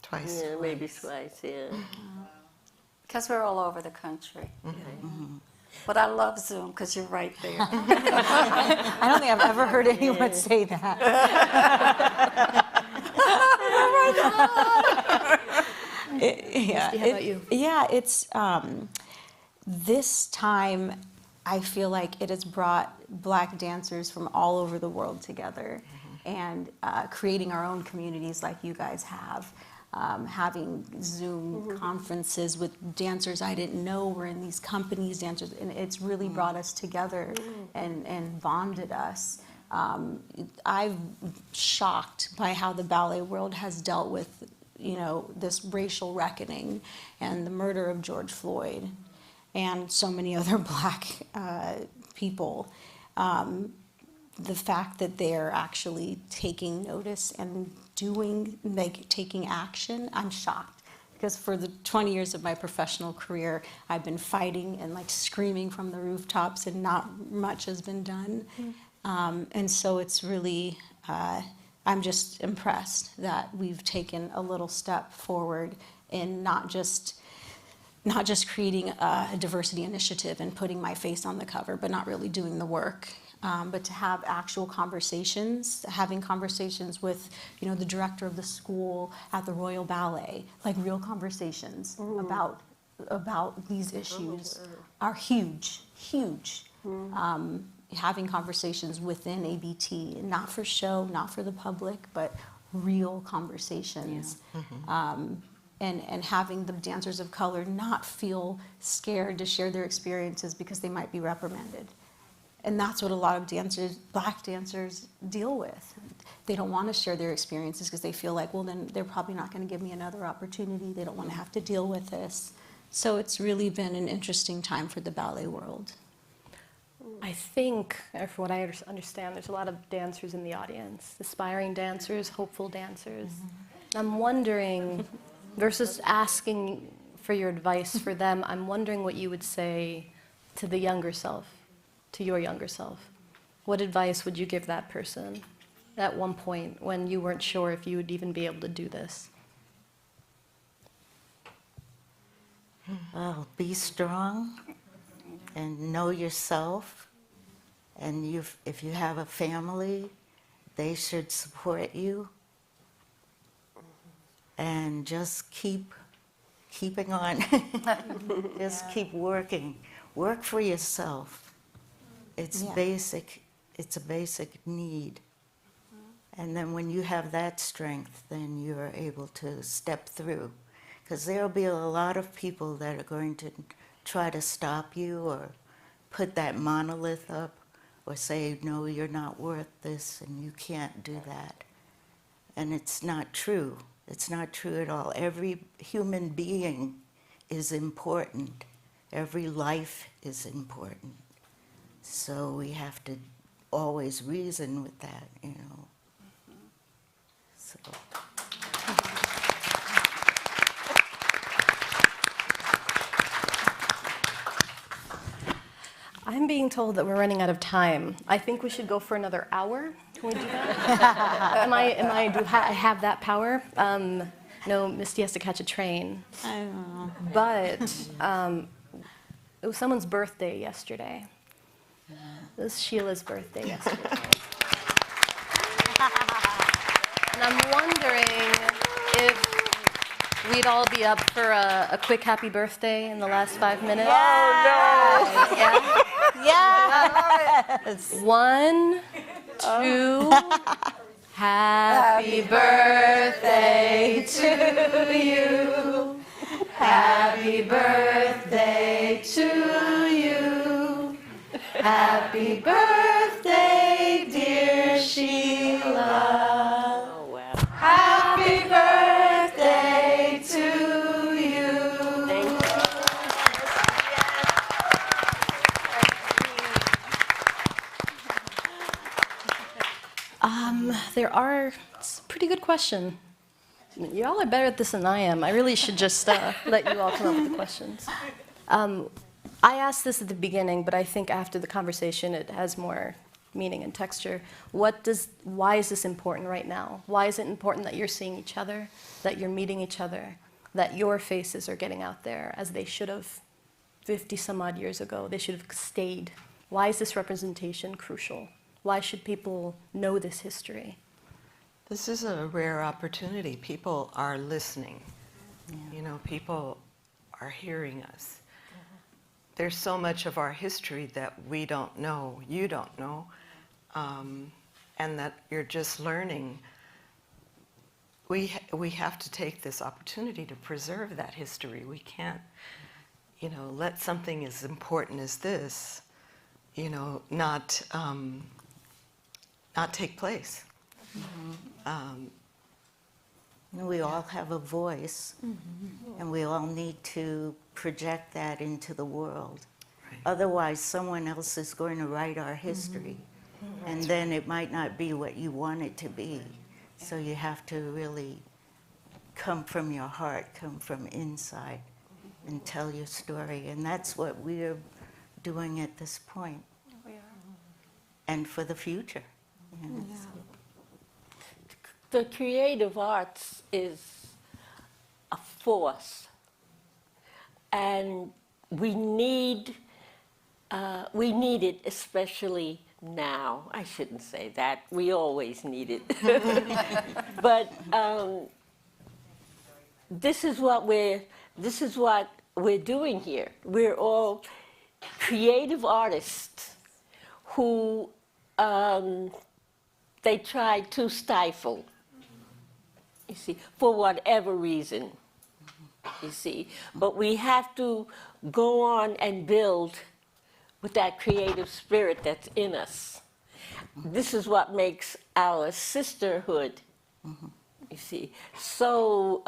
Speaker 4: Twice.
Speaker 6: Yeah, maybe twice, yeah.
Speaker 3: Because we're all over the country. But I love Zoom because you're right there.
Speaker 5: I don't think I've ever heard anyone say that.
Speaker 2: Misty, how about you?
Speaker 5: Yeah, it's this time I feel like it has brought Black dancers from all over the world together, and creating our own communities like you guys have. Having Zoom conferences with dancers I didn't know were in these companies, dancers, and it's really brought us together and bonded us. I'm shocked by how the ballet world has dealt with, you know, this racial reckoning and the murder of George Floyd and so many other Black people. The fact that they're actually taking notice and taking action, I'm shocked. Because for the 20 years of my professional career, I've been fighting and like screaming from the rooftops, and not much has been done. And so it's really, I'm just impressed that we've taken a little step forward in not just creating a diversity initiative and putting my face on the cover, but not really doing the work. But to have actual conversations, having conversations with, you know, the director of the school at the Royal Ballet, like real conversations about these issues are huge. Having conversations within ABT, not for show, not for the public, but real conversations. And having the dancers of color not feel scared to share their experiences because they might be reprimanded. And that's what a lot of dancers, Black dancers, deal with. They don't want to share their experiences because they feel like, well, then they're probably not going to give me another opportunity. They don't want to have to deal with this. So it's really been an interesting time for the ballet world.
Speaker 2: I think, or from what I understand, there's a lot of dancers in the audience, aspiring dancers, hopeful dancers. I'm wondering, versus asking for your advice for them, I'm wondering what you would say to the younger self, to your younger self. What advice would you give that person at one point when you weren't sure if you would even be able to do this?
Speaker 7: Well, be strong and know yourself. And if you have a family, they should support you. And just keeping on. Just keep working. Work for yourself. It's basic. It's a basic need. And then when you have that strength, then you're able to step through. Because there'll be a lot of people that are going to try to stop you or put that monolith up or say, no, you're not worth this and you can't do that. And it's not true. It's not true at all. Every human being is important. Every life is important. So we have to always reason with that, you know. So.
Speaker 2: I'm being told that we're running out of time. I think we should go for another hour. Can we do that? I have that power? No, Misty has to catch a train.
Speaker 5: I don't know.
Speaker 2: But it was someone's birthday yesterday. It was Sheila's birthday yesterday. And I'm wondering if we'd all be up for a quick happy birthday in the last 5 minutes?
Speaker 6: Oh,
Speaker 2: Yeah?
Speaker 5: Yes.
Speaker 2: 1, 2. Happy birthday to you. Happy birthday to you. Happy birthday, dear Sheila.
Speaker 6: Oh, wow.
Speaker 2: Happy birthday to you.
Speaker 6: Thank you.
Speaker 2: There are, it's a pretty good question. Y'all are better at this than I am. I really should just let you all come up with the questions. I asked this at the beginning, but I think after the conversation it has more meaning and texture. Why is this important right now? Why is it important that you're seeing each other, that you're meeting each other, that your faces are getting out there as they should have 50 some odd years ago? They should have stayed. Why is this representation crucial? Why should people know this history?
Speaker 4: This is a rare opportunity. People are listening. You know, people are hearing us. There's so much of our history that we don't know, you don't know, and that you're just learning. We have to take this opportunity to preserve that history. We can't, you know, let something as important as this, you know, not take place.
Speaker 7: We all have a voice, and we all need to project that into the world.
Speaker 4: Right.
Speaker 7: Otherwise, someone else is going to write our history, and then it might not be what you want it to be. So you have to really come from your heart, come from inside, and tell your story. And that's what we're doing at this point.
Speaker 2: We are.
Speaker 7: And for the future. You know, so.
Speaker 6: The creative arts is a force, and we need it, especially now. I shouldn't say that. We always need it. But this is what we're doing here. We're all creative artists who they try to stifle, you see, for whatever reason, you see. But we have to go on and build with that creative spirit that's in us. This is what makes our sisterhood, you see, so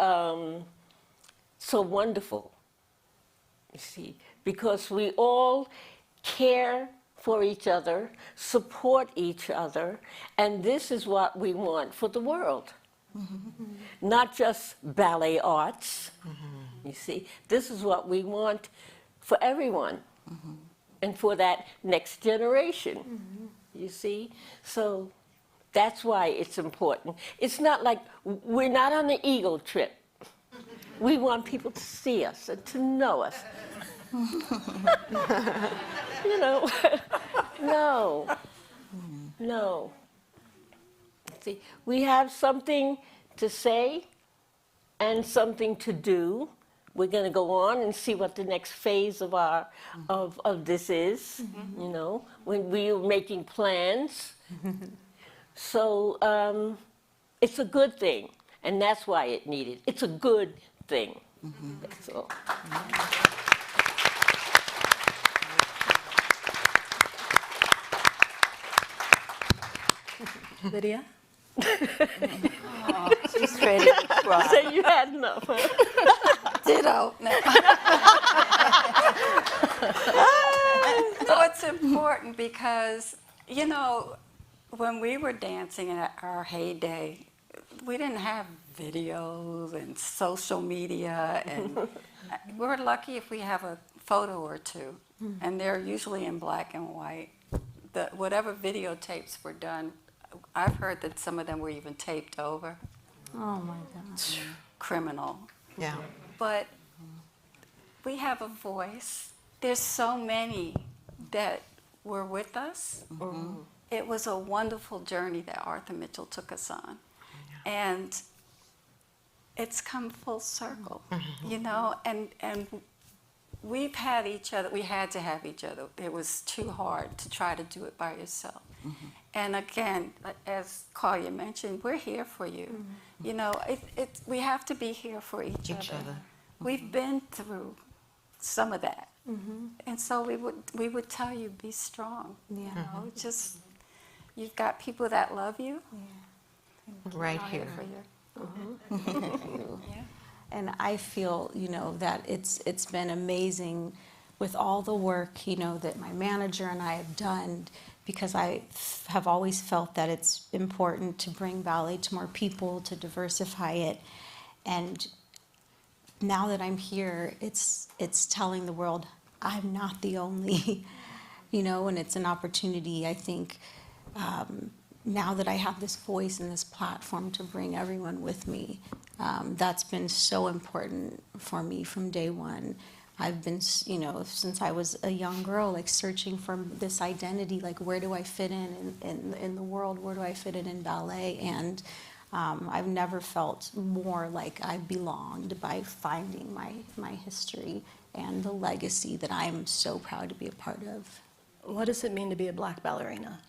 Speaker 6: wonderful, you see, because we all care for each other, support each other, and this is what we want for the world. Not just ballet arts, you see. This is what we want for everyone and for that next generation, you see. So that's why it's important. It's not like we're not on an ego trip. We want people to see us and to know us. You know, no. See, we have something to say and something to do. We're going to go on and see what the next phase of our of this is. You know, when we are making plans. So it's a good thing, and that's why it needed. It's a good thing. That's all.
Speaker 2: Lydia?
Speaker 7: She's ready to cry.
Speaker 6: So you had enough, huh?
Speaker 3: Ditto. No. So it's important because, you know, when we were dancing in our heyday, we didn't have videos and social media, and we're lucky if we have a photo or two, and they're usually in black and white. Whatever videotapes were done, I've heard that some of them were even taped over.
Speaker 5: Oh my God.
Speaker 4: Criminal. Yeah.
Speaker 3: But we have a voice. There's so many that were with us. It was a wonderful journey that Arthur Mitchell took us on. And it's come full circle, you know, and we've had each other, we had to have each other. It was too hard to try to do it by yourself. And again, as Karlya mentioned, we're here for you. You know, we have to be here for each other. We've been through some of that. And so we would tell you, be strong. You know, just, you've got people that love you.
Speaker 4: Right
Speaker 3: Here
Speaker 4: here.
Speaker 3: for you.
Speaker 5: And I feel, you know, that it's been amazing with all the work, you know, that my manager and I have done, because I have always felt that it's important to bring ballet to more people, to diversify it. And now that I'm here, it's telling the world I'm not the only, you know, and it's an opportunity, I think, now that I have this voice and this platform to bring everyone with me. That's been so important for me from day one. I've been, you know, since I was a young girl, like searching for this identity, like where do I fit in the world, where do I fit in ballet? And I've never felt more like I belonged by finding my history and the legacy that I'm so proud to be a part of.
Speaker 2: What does it mean to be a Black ballerina?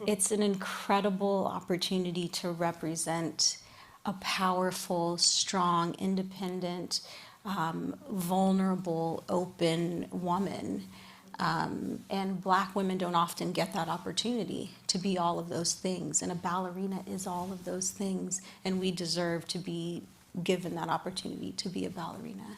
Speaker 5: It's an incredible opportunity to represent a powerful, strong, independent, vulnerable, open woman. And Black women don't often get that opportunity to be all of those things. And a ballerina is all of those things. And we deserve to be given that opportunity to be a ballerina.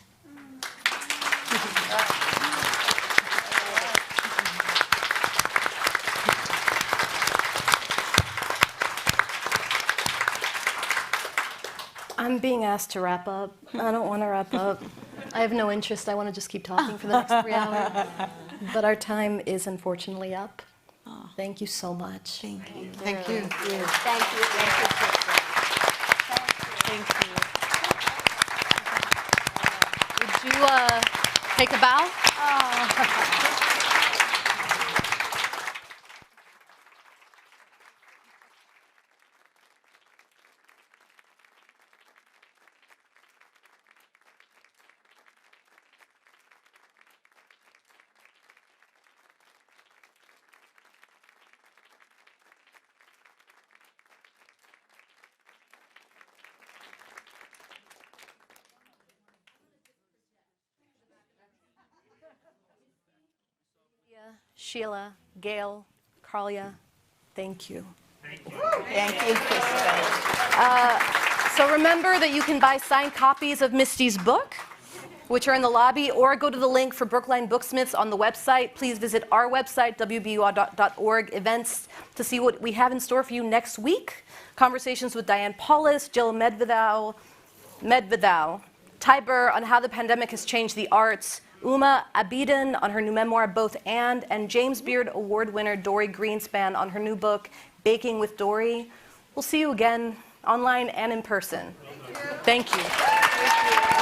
Speaker 2: I'm being asked to wrap up. I don't want to wrap up. I have no interest. I want to just keep talking for the next 3 hours. But our time is unfortunately up. Thank you so much.
Speaker 5: Thank you.
Speaker 4: Thank you.
Speaker 6: Thank you.
Speaker 5: Thank you.
Speaker 2: Would you take a bow? Sheila, Gayle, Karlya, thank you.
Speaker 7: Thank you, Kristen.
Speaker 2: So remember that you can buy signed copies of Misty's book, which are in the lobby, or go to the link for Brookline Booksmiths on the website. Please visit our website, WBUR.org, events, to see what we have in store for you next week. Conversations with Diane Paulus, Jill Medvedow, Tiber on how the pandemic has changed the arts, Uma Abedin on her new memoir, Both and James Beard Award winner Dory Greenspan on her new book, Baking with Dory. We'll see you again online and in person. Thank you.